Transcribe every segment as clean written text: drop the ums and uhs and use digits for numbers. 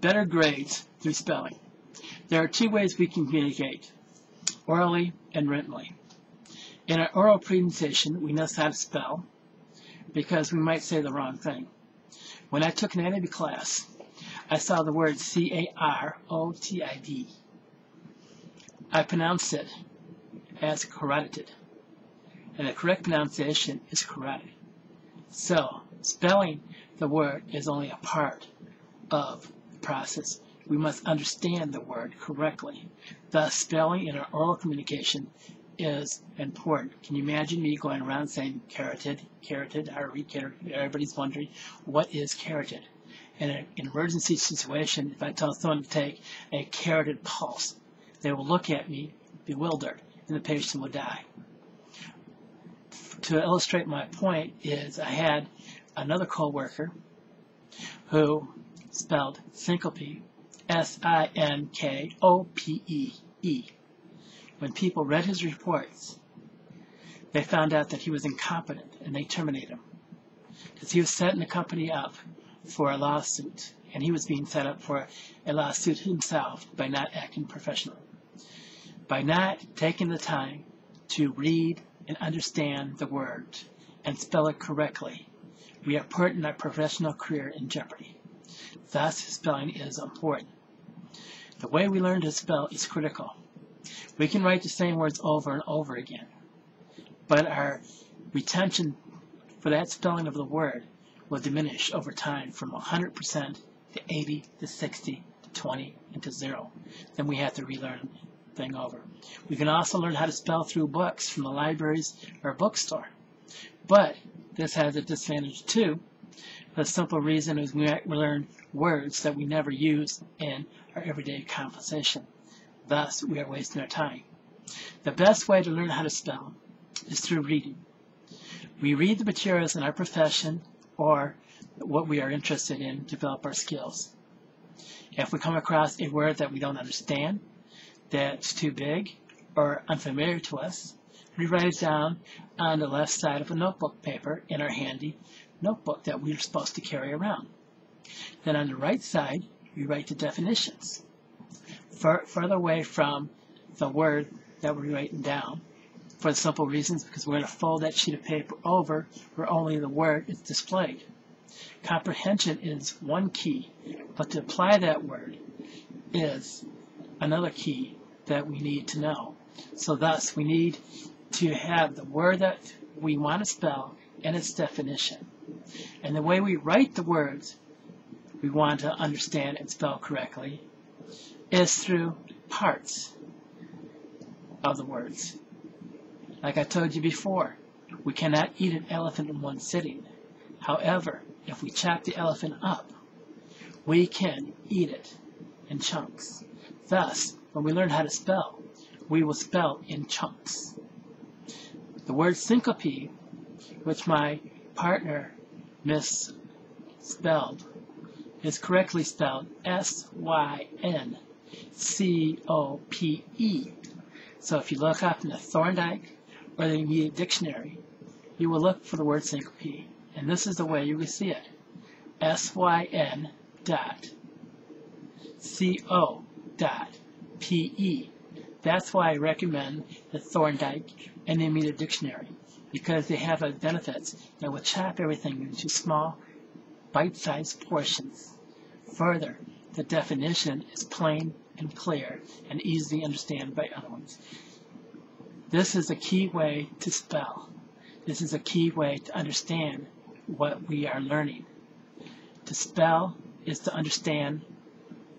better grades through spelling. There are two ways we can communicate, orally and writtenly. In our oral presentation, we know how to spell because we might say the wrong thing. When I took an anatomy class, I saw the word C-A-R-O-T-I-D. I pronounced it as carotid, and the correct pronunciation is carotid. So, spelling the word is only a part of the process. We must understand the word correctly. Thus, spelling in our oral communication is important. Can you imagine me going around saying carotid, carotid, everybody's wondering, what is carotid? In an emergency situation, if I tell someone to take a carotid pulse, they will look at me bewildered, and the patient will die. To illustrate my point is I had another co-worker who spelled syncope, S-I-N-K-O-P-E-E. When people read his reports, they found out that he was incompetent, and they terminated him because he was setting the company up for a lawsuit, and he was being set up for a lawsuit himself by not acting professionally. By not taking the time to read and understand the word and spell it correctly, we are putting our professional career in jeopardy. Thus, spelling is important. The way we learn to spell is critical. We can write the same words over and over again, but our retention for that spelling of the word will diminish over time from 100% to 80 to 60 to 20 and to 0. Then we have to relearn the thing over. We can also learn how to spell through books from the libraries or bookstore. But this has a disadvantage too. The simple reason is we learn words that we never use in our everyday conversation. Thus, we are wasting our time. The best way to learn how to spell is through reading. We read the materials in our profession or what we are interested in to develop our skills. If we come across a word that we don't understand, that's too big or unfamiliar to us, we write it down on the left side of a notebook paper in our handy notebook that we're supposed to carry around. Then on the right side, we write the definitions. Further away from the word that we're writing down, for the simple reasons because we're going to fold that sheet of paper over where only the word is displayed. Comprehension is one key, but to apply that word is another key that we need to know. So thus, we need to have the word that we want to spell and its definition. And the way we write the words we want to understand and spell correctly is through parts of the words. Like I told you before, we cannot eat an elephant in one sitting. However, if we chop the elephant up, we can eat it in chunks. Thus, when we learn how to spell, we will spell in chunks. The word syncope, which my partner misspelled, is correctly spelled S-Y-N-C-O-P-E. So if you look up in the Thorndike or the Immediate Dictionary, you will look for the word syncope. And this is the way you will see it. S-Y-N.C-O.P-E. That's why I recommend the Thorndike and the Immediate Dictionary, because they have benefits that will chop everything into small, bite-sized portions. Further, the definition is plain and clear and easily understood by other ones. This is a key way to spell. This is a key way to understand what we are learning. To spell is to understand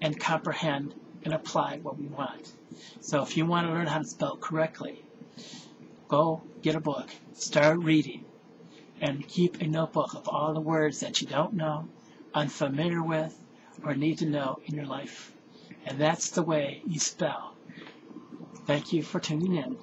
and comprehend and apply what we want. So if you want to learn how to spell correctly, go get a book, start reading, and keep a notebook of all the words that you don't know, unfamiliar with, or need to know in your life. And that's the way you spell. Thank you for tuning in.